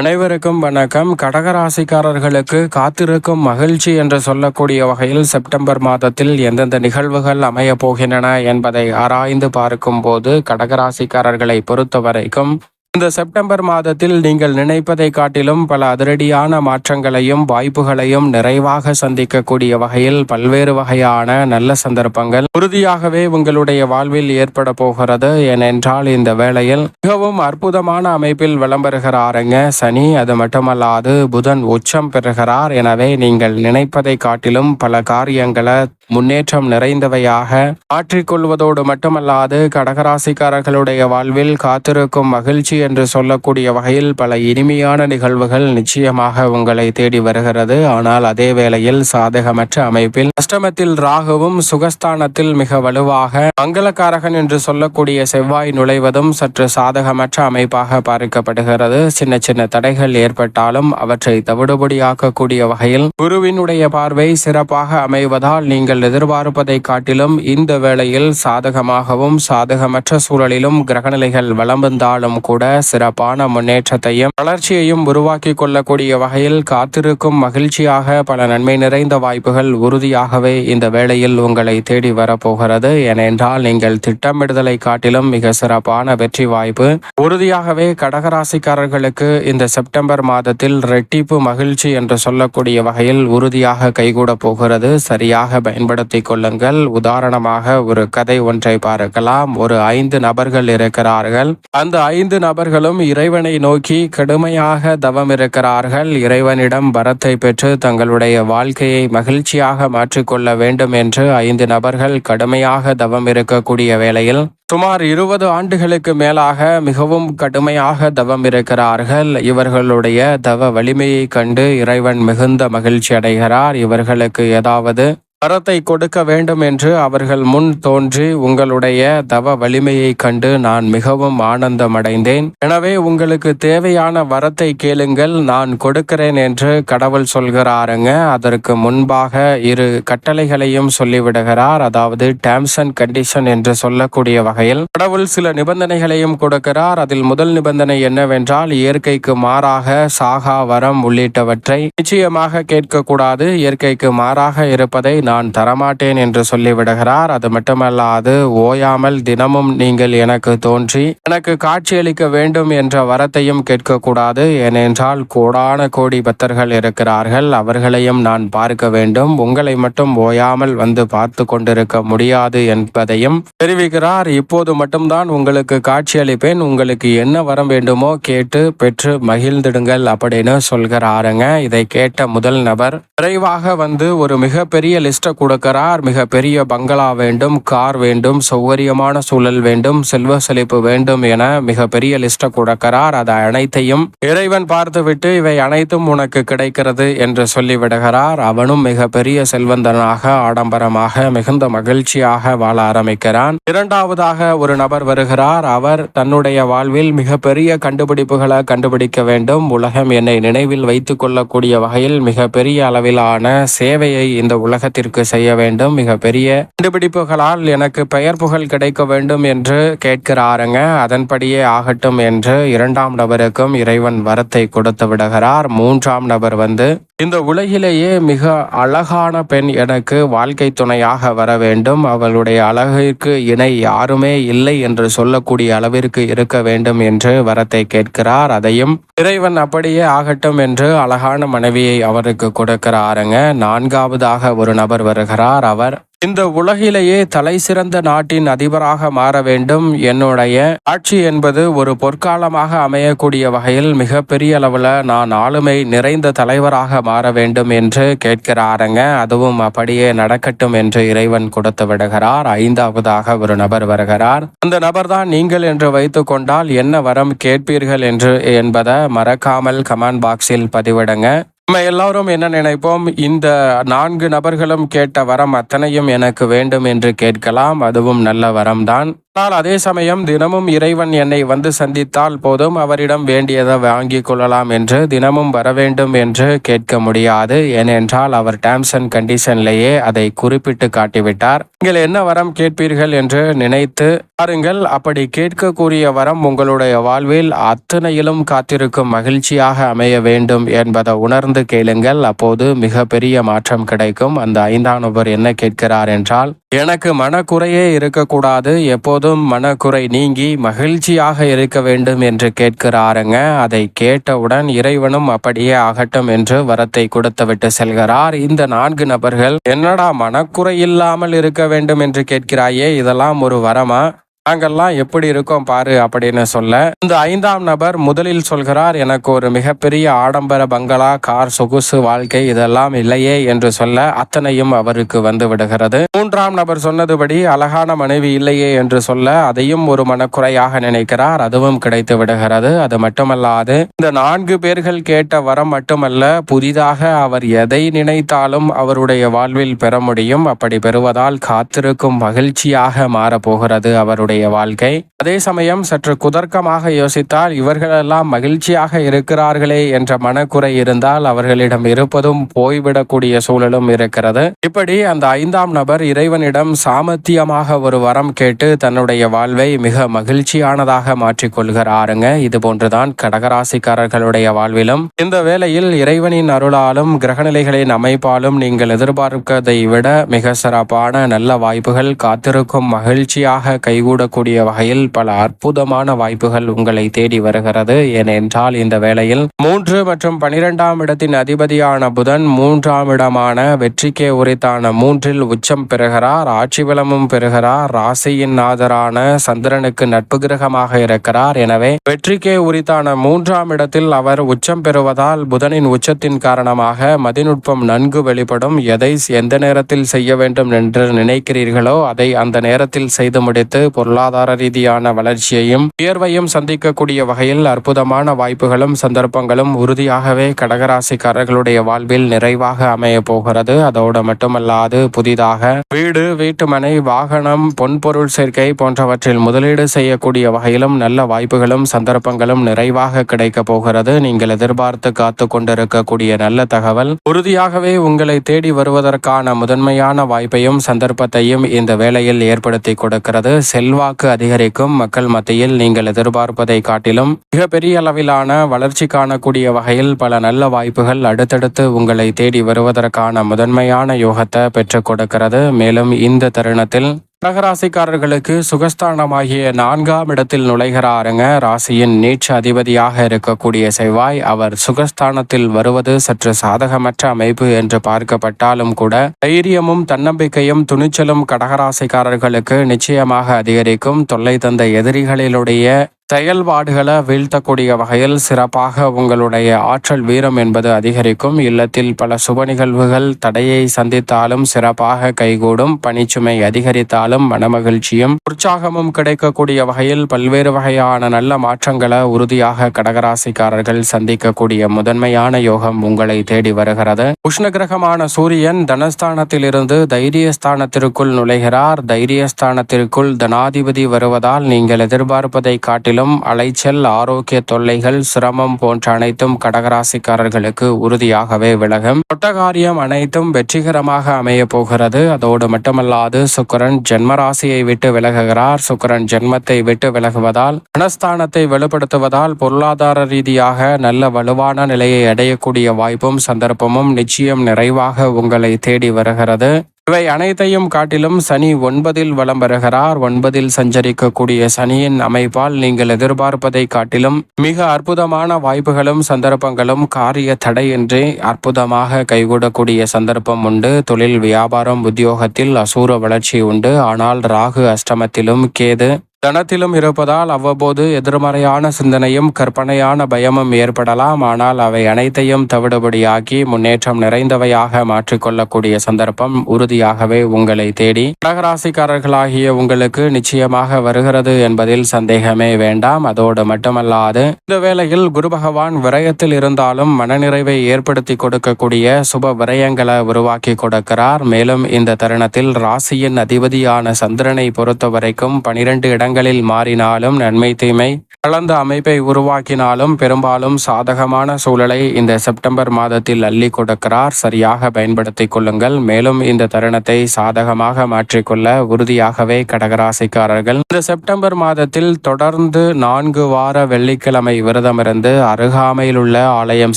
அனைவருக்கும் வணக்கம். கடகராசிக்காரர்களுக்கு காத்திருக்கும் மகிழ்ச்சி என்று சொல்லக்கூடிய வகையில் செப்டம்பர் மாதத்தில் எந்தெந்த நிகழ்வுகள் அமையப் போகின்றன என்பதை ஆராய்ந்து பார்க்கும்போது கடகராசிக்காரர்களை பொறுத்தவரைக்கும் இந்த செப்டம்பர் மாதத்தில் நீங்கள் நினைப்பதை காட்டிலும் பல அதிரடியான மாற்றங்களையும் வாய்ப்புகளையும் நிறைவாக சந்திக்கக்கூடிய வகையில் பல்வேறு வகையான நல்ல சந்தர்ப்பங்கள் உறுதியாகவே உங்களுடைய வாழ்வில் ஏற்பட போகிறது. ஏனென்றால் இந்த வேளையில் மிகவும் அற்புதமான அமைப்பில் விளம்பருகிறாருங்க சனி. அது மட்டுமல்லாது புதன் உச்சம் பெறுகிறார். எனவே நீங்கள் நினைப்பதை காட்டிலும் பல காரியங்களை முன்னேற்றம் நிறைந்தவையாக மாற்றிக்கொள்வதோடு மட்டுமல்லாது கடகராசிக்காரர்களுடைய வாழ்வில் காத்திருக்கும் மகிழ்ச்சி என்று சொல்லக்கூடிய வகையில் பல இனிமையான நிகழ்வுகள் நிச்சயமாக உங்களை தேடி வருகிறது. ஆனால் அதே வேளையில் சாதகமற்ற அமைப்பில் அஷ்டமத்தில் ராகுவும் சுகஸ்தானத்தில் மிக வலுவாக மங்களக்காரகன் என்று சொல்லக்கூடிய செவ்வாய் நுழைவதும் சற்று சாதகமற்ற அமைப்பாக பார்க்கப்படுகிறது. சின்ன சின்ன தடைகள் ஏற்பட்டாலும் அவற்றை தவிடுபடியாக்கக்கூடிய வகையில் குருவினுடைய பார்வை சிறப்பாக அமைவதால் நீங்கள் எதிர்பார்ப்பதை காட்டிலும் இந்த வேளையில் சாதகமாகவும் சாதகமற்ற சூழலிலும் கிரகநிலைகள் வலம் வந்தாலும் கூட சிறப்பான முன்னேற்றத்தையும் வளர்ச்சியையும் உருவாக்கி கொள்ளக்கூடிய வகையில் காத்திருக்கும் மகிழ்ச்சியாக பல நன்மை நிறைந்த வாய்ப்புகள் உறுதியாகவே இந்த வேளையில் உங்களை தேடி வரப்போகிறது. ஏனென்றால் நீங்கள் திட்டமிடுதலை காட்டிலும் மிக சிறப்பான வெற்றி வாய்ப்பு உறுதியாகவே கடகராசிக்காரர்களுக்கு இந்த செப்டம்பர் மாதத்தில் ரெட்டிப்பு மகிழ்ச்சி என்று சொல்லக்கூடிய வகையில் உறுதியாக கைகூட போகிறது. சரியாக பயன்படுத்திக் கொள்ளுங்கள். உதாரணமாக ஒரு கதை ஒன்றை பார்க்கலாம். ஒரு 5 நபர்கள் இருக்கிறார்கள். அந்த 5 நபர்களும் இறைவனை நோக்கி கடுமையாக தவம் இருக்கிறார்கள். இறைவனிடம் வரத்தை பெற்று தங்களுடைய வாழ்க்கையை மகிழ்ச்சியாக மாற்றிக்கொள்ள வேண்டும் என்று 5 நபர்கள் கடுமையாக தவம் இருக்கக்கூடிய வேளையில் சுமார் 20 ஆண்டுகளுக்கு மேலாக மிகவும் கடுமையாக தவம் இருக்கிறார்கள். இவர்களுடைய தவ வலிமையை கண்டு இறைவன் மிகுந்த மகிழ்ச்சி அடைகிறார். இவர்களுக்கு ஏதாவது வரத்தை கொடுக்க வேண்டும் என்று அவர்கள் முன் தோன்றி உங்களுடைய தவ வலிமையை கண்டு நான் மிகவும் ஆனந்தம் அடைந்தேன். எனவே உங்களுக்கு தேவையான வரத்தை கேளுங்கள், நான் கொடுக்கிறேன் என்று கடவுள் சொல்கிறாருங்க. அதற்கு முன்பாக 2 கட்டளைகளையும் சொல்லிவிடுகிறார். அதாவது டேர்ம்ஸ் அண்ட் கண்டிஷன் என்று சொல்லக்கூடிய வகையில் கடவுள் சில நிபந்தனைகளையும் கொடுக்கிறார். அதில் முதல் நிபந்தனை என்னவென்றால் இயற்கைக்கு மாறாக சாகா வரம் உள்ளிட்டவற்றை நிச்சயமாக கேட்கக்கூடாது. இயற்கைக்கு மாறாக இருப்பதை நான் தரமாட்டேன் என்று சொல்லிவிடுகிறார். அது மட்டுமல்லாது ஓயாமல் தினமும் நீங்கள் எனக்கு தோன்றி எனக்கு காட்சியளிக்க வேண்டும் என்ற வரத்தையும் கேட்கக்கூடாது. ஏனென்றால் கோடான கோடி பக்தர்கள் இருக்கிறார்கள், அவர்களையும் நான் பார்க்க வேண்டும். உங்களை மட்டும் ஓயாமல் வந்து பார்த்து கொண்டிருக்க முடியாது என்பதையும் தெரிவிக்கிறார். இப்போது மட்டும்தான் உங்களுக்கு காட்சியளிப்பேன், உங்களுக்கு என்ன வரம் வேண்டுமோ கேட்டு பெற்று மகிழ்ந்திடுங்கள் அப்படின்னு சொல்கிறாருங்க. இதை கேட்ட முதல் நபர் விரைவாக வந்து ஒரு மிகப்பெரிய லிஸ்ட் கொடுக்கிறார். மிகப்பெரிய பங்களா வேண்டும், கார் வேண்டும், சௌகரியமான சூழல் வேண்டும், செல்வ செழிப்பு வேண்டும் என மிகப்பெரிய லிஸ்ட கொடுக்கிறார். அதை அனைத்தையும் இறைவன் பார்த்துவிட்டு இவை அனைத்தும் உனக்கு கிடைக்கிறது என்று சொல்லிவிடுகிறார். அவனும் மிகப்பெரிய செல்வந்தனாக ஆடம்பரமாக மிகுந்த மகிழ்ச்சியாக வாழ ஆரம்பிக்கிறான். இரண்டாவதாக ஒரு நபர் வருகிறார். அவர் தன்னுடைய வாழ்வில் மிகப்பெரிய கண்டுபிடிப்புகளை கண்டுபிடிக்க வேண்டும். உலகம் என்னை நினைவில் வைத்துக் கொள்ளக்கூடிய வகையில் மிகப்பெரிய அளவிலான சேவையை இந்த உலகத்திற்கு செய்ய வேண்டும். மிகப்பெரிய கண்டுபிடிப்புகளால் எனக்கு பெயர் புகழ் கிடைக்க வேண்டும் என்று கேட்கிறாருங்க. அதன்படியே ஆகட்டும் என்று 2ஆம் நபருக்கும் இறைவன் வரத்தை கொடுத்து விடுகிறார். 3ஆம் நபர் வந்து இந்த உலகிலேயே மிக அழகான பெண் எனக்கு வாழ்க்கை துணையாக வர வேண்டும், அவளுடைய அழகிற்கு இணை யாருமே இல்லை என்று சொல்லக்கூடிய அளவிற்கு இருக்க வேண்டும் என்று வரத்தை கேட்கிறார். அதையும் இறைவன் அப்படியே ஆகட்டும் என்று அழகான மனைவியை அவருக்கு கொடுக்கிறாருங்க. 4ஆவதாக ஒரு நபர் வருகிறார். அவர் இந்த உலகிலேயே தலை சிறந்த நாட்டின் அதிபராக மாற வேண்டும், என்னுடைய ஆட்சி என்பது ஒரு பொற்காலமாக அமையக்கூடிய வகையில் மிகப்பெரிய அளவில் நான் ஆளுமை நிறைந்த தலைவராக மாற வேண்டும் என்று கேட்கிறாருங்க. அதுவும் அப்படியே நடக்கட்டும் என்று இறைவன் கொடுத்து விடுகிறார். 5ஆவதாக ஒரு நபர் வருகிறார். அந்த நபர் தான் நீங்கள் என்று வைத்துக் கொண்டால் என்ன வரம் கேட்பீர்கள் என்று என்பதை மறக்காமல் கமெண்ட் பாக்ஸில் பதிவிடுங்க. நம்ம எல்லாரும் என்ன நினைப்போம், இந்த 4 நபர்களும் கேட்ட வரம் அத்தனையும் எனக்கு வேண்டும் என்று கேட்கலாம். அதுவும் நல்ல வரம்தான். ஆனால் அதே சமயம் தினமும் இறைவன் என்னை வந்து சந்தித்தால் போதும், அவரிடம் வேண்டியதை வாங்கிக் கொள்ளலாம் என்று தினமும் வர வேண்டும் என்று கேட்க முடியாது. ஏனென்றால் அவர் டேர்ம்ஸ் அண்ட் கண்டிஷன்லேயே அதை குறிப்பிட்டு காட்டிவிட்டார். நீங்கள் என்ன வரம் கேட்பீர்கள் என்று நினைத்து பாருங்கள். அப்படி கேட்கக்கூடிய வரம் உங்களுடைய வாழ்வில் அத்தனையிலும் காத்திருக்கும் மகிழ்ச்சியாக அமைய வேண்டும் என்பதை உணர்ந்து கேளுங்கள். அப்போது மிக பெரிய மாற்றம் கிடைக்கும். அந்த 5ஆம் நபர் என்ன கேட்கிறார் என்றால், எனக்கு மனக்குறையே இருக்கக்கூடாது, எப்போதும் மனக்குறை நீங்கி மகிழ்ச்சியாக இருக்க வேண்டும் என்று கேட்கிறாருங்க. அதை கேட்டவுடன் இறைவனும் அப்படியே ஆகட்டும் என்று வரத்தை கொடுத்துவிட்டு செல்கிறார். இந்த 4 நபர்கள், என்னடா மனக்குறை இல்லாமல் இருக்க வேண்டும் என்று கேட்கிறாயே, இதெல்லாம் ஒரு வரமா? நாங்கள்லாம் எப்படி இருக்கோம் பாரு அப்படின்னு சொல்ல, இந்த 5ஆம் நபர் முதலில் சொல்கிறார், எனக்கு ஒரு மிகப்பெரிய ஆடம்பர பங்களா, கார், சொகுசு வாழ்க்கை இதெல்லாம் இல்லையே என்று சொல்ல அத்தனையும் அவருக்கு வந்து விடுகிறது. 3ஆம் நபர் சொன்னதுபடி அழகான மனைவி இல்லையே என்று சொல்ல அதையும் ஒரு மனக்குறையாக நினைக்கிறார். அதுவும் கிடைத்து விடுகிறது. அது மட்டுமல்லாது இந்த 4 பேர்கள் கேட்ட வரம் மட்டுமல்ல, புதிதாக அவர் எதை நினைத்தாலும் அவருடைய வாழ்வில் பெற முடியும். அப்படி பெறுவதால் காத்திருக்கும் மகிழ்ச்சியாக மாறப்போகிறது அவருடைய வாழ்க்கை. அதே சமயம் சற்று குதர்க்கமாக யோசித்தால், இவர்களெல்லாம் மகிழ்ச்சியாக இருக்கிறார்களே என்ற மனக்குறை இருந்தால் அவர்களிடம் இருப்பதும் போய்விடக்கூடிய சூழலும் இருக்கிறது. இப்படி அந்த 5ஆம் நபர் இறைவனிடம் சாமர்த்தியமாக ஒரு வரம் கேட்டு தன்னுடைய வாழ்வை மிக மகிழ்ச்சியானதாக மாற்றிக்கொள்கிறாருங்க. இது போன்றுதான் கடகராசிக்காரர்களுடைய வாழ்விலும் இந்த வேளையில் இறைவனின் அருளாலும் கிரகநிலைகளின் அமைப்பாலும் நீங்கள் எதிர்பார்ப்பதை விட மிக சிறப்பான நல்ல வாய்ப்புகள் காத்திருக்கும் மகிழ்ச்சியாக கைகூட கூடிய வகையில் பல அற்புதமான வாய்ப்புகள் உங்களை தேடி வருகிறது. ஏனென்றால் இந்த வேளையில் 3 மற்றும் 12ஆம் இடத்தின் அதிபதியான புதன் 3ஆம் இடமான வெற்றிக்கே உரித்தான 3இல் உச்சம் பெறுகிறார், ஆட்சி பலமும் பெறுகிறார். ராசியின் நாதரான சந்திரனுக்கு நட்பு கிரகமாக இருக்கிறார். எனவே வெற்றிக்கே உரித்தான 3ஆம் இடத்தில் அவர் உச்சம் பெறுவதால் புதனின் உச்சத்தின் காரணமாக மதிநுட்பம் நன்கு வெளிப்படும். எதை எந்த நேரத்தில் செய்ய வேண்டும் என்று நினைக்கிறீர்களோ அதை அந்த நேரத்தில் செய்து முடித்து பொருளாதார ரீதியான வளர்ச்சியையும் உயர்வையும் சந்திக்கக்கூடிய வகையில் அற்புதமான வாய்ப்புகளும் சந்தர்ப்பங்களும் உறுதியாகவே கடகராசிக்காரர்களுடைய வாழ்வில் நிறைவாக அமைய போகிறது. அதோடு மட்டுமல்லாது புதிதாக வீடு, வீட்டுமனை, வாகனம், பொன்பொருள் சேர்க்கை போன்றவற்றில் முதலீடு செய்யக்கூடிய வகையிலும் நல்ல வாய்ப்புகளும் சந்தர்ப்பங்களும் நிறைவாக கிடைக்க போகிறது. நீங்கள் எதிர்பார்த்து காத்து கொண்டிருக்கக்கூடிய நல்ல தகவல் உறுதியாகவே உங்களை தேடி வருவதற்கான முதன்மையான வாய்ப்பையும் சந்தர்ப்பத்தையும் இந்த வேளையில் ஏற்படுத்தி கொடுக்கிறது. செல்வாக்கு அதிகரிக்கும். மக்கள் மத்தியில் நீங்கள் எதிர்பார்ப்பதை காட்டிலும் மிகப்பெரிய அளவிலான வளர்ச்சி காணக்கூடிய வகையில் பல நல்ல வாய்ப்புகள் அடுத்தடுத்து உங்களை தேடி வருவதற்கான முதன்மையான யோகத்தை பெற்றுக் கொடுக்கிறது. மேலும் இந்த தருணத்தில் கடகராசிக்காரர்களுக்கு சுகஸ்தானமாகிய 4ஆம் இடத்தில் நுழைகிறாருங்க. ராசியின் நீட்ச அதிபதியாக இருக்கக்கூடிய செவ்வாய், அவர் சுகஸ்தானத்தில் வருவது சற்று சாதகமற்ற அமைப்பு என்று பார்க்கப்பட்டாலும் கூட தைரியமும் தன்னம்பிக்கையும் துணிச்சலும் கடகராசிக்காரர்களுக்கு நிச்சயமாக அதிகரிக்கும். தொல்லை தந்த எதிரிகளிலுடைய செயல்பாடுகளை வீழ்த்தக்கூடிய வகையில் சிறப்பாக உங்களுடைய ஆற்றல் வீரம் என்பது அதிகரிக்கும். இல்லத்தில் பல சுப நிகழ்வுகள் தடையை சந்தித்தாலும் சிறப்பாக கைகூடும். பணிச்சுமை அதிகரித்தாலும் மனமகிழ்ச்சியும் உற்சாகமும் கிடைக்கக்கூடிய வகையில் பல்வேறு வகையான நல்ல மாற்றங்களை உறுதியாக கடகராசிக்காரர்கள் சந்திக்கக்கூடிய முதன்மையான யோகம் உங்களை தேடி வருகிறது. உஷ்ண கிரகமான சூரியன் தனஸ்தானத்தில் இருந்து தைரியஸ்தானத்திற்குள் நுழைகிறார். தைரியஸ்தானத்திற்குள் தனாதிபதி வருவதால் நீங்கள் எதிர்பார்ப்பதை காட்டிலும் அலைச்சல், ஆரோக்கிய தொல்லைகள், சிரமம் போன்ற அனைத்தும் கடகராசிக்காரர்களுக்கு உறுதியாகவே விலகும். தொட்டகாரியம் அனைத்தும் வெற்றிகரமாக அமைய போகிறது. அதோடு மட்டுமல்லாது சுக்கிரன் ஜென்மராசியை விட்டு விலகுகிறார். சுக்கிரன் ஜென்மத்தை விட்டு விலகுவதால் மனஸ்தானத்தை வலுப்படுத்துவதால் பொருளாதார ரீதியாக நல்ல வலுவான நிலையை அடையக்கூடிய வாய்ப்பும் சந்தர்ப்பமும் நிச்சயம் நிறைவாக உங்களை தேடி வருகிறது. இவை அனைத்தையும் காட்டிலும் சனி 9இல் வலம் வருகிறார். 9இல் சஞ்சரிக்கக்கூடிய சனியின் அமைப்பால் நீங்கள் எதிர்பார்ப்பதை காட்டிலும் மிக அற்புதமான வாய்ப்புகளும் சந்தர்ப்பங்களும் காரிய தடையின்றி அற்புதமாக கைகூடக்கூடிய சந்தர்ப்பம் உண்டு. தொழில், வியாபாரம், உத்தியோகத்தில் அசூர வளர்ச்சி உண்டு. ஆனால் ராகு அஷ்டமத்திலும் கேது தனத்திலும் இருப்பதால் அவ்வப்போது எதிர்மறையான சிந்தனையும் கற்பனையான பயமும் ஏற்படலாம். ஆனால் அவை அனைத்தையும் தவிடுபடியாக்கி முன்னேற்றம் நிறைந்தவையாக மாற்றிக்கொள்ளக்கூடிய சந்தர்ப்பம் உறுதியாகவே உங்களை தேடி கடகராசிக்காரர்களாகிய உங்களுக்கு நிச்சயமாக வருகிறது என்பதில் சந்தேகமே வேண்டாம். அதோடு மட்டுமல்லாது இந்த வேளையில் குரு பகவான் விரயத்தில் இருந்தாலும் மனநிறைவை ஏற்படுத்தி கொடுக்கக்கூடிய சுப விரயங்களை உருவாக்கி கொடுக்கிறார். மேலும் இந்த தருணத்தில் ராசியின் அதிபதியான சந்திரனை பொறுத்த வரைக்கும் 12 இடங்களில் மாறினாலும் நன்மை தீமை கலந்த அமைப்பை உருவாக்கினாலும் பெரும்பாலும் சாதகமான சூழலை இந்த செப்டம்பர் மாதத்தில் அள்ளி கொடுக்கிறார். சரியாக பயன்படுத்திக் கொள்ளுங்கள். மேலும் இந்த தருணத்தை சாதகமாக மாற்றிக்கொள்ள உறுதியாகவே கடகராசிக்காரர்கள் இந்த செப்டம்பர் மாதத்தில் தொடர்ந்து 4 வார வெள்ளிக்கிழமை விரதமிருந்து அருகாமையில் உள்ள ஆலயம்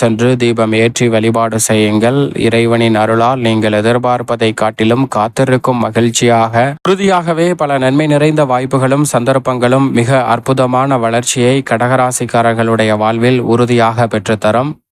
சென்று தீபம் ஏற்றி வழிபாடு செய்யுங்கள். இறைவனின் அருளால் நீங்கள் எதிர்பார்ப்பதை காட்டிலும் காத்திருக்கும் மகிழ்ச்சியாக உறுதியாகவே பல நன்மை நிறைந்த வாய்ப்புகளும் சந்தர்ப்பங்களும் மிக அற்புதமான வளர்ச்சியை கடகராசிக்காரர்களுடைய வாழ்வில் உறுதியாக பெற்றுத்தரும்.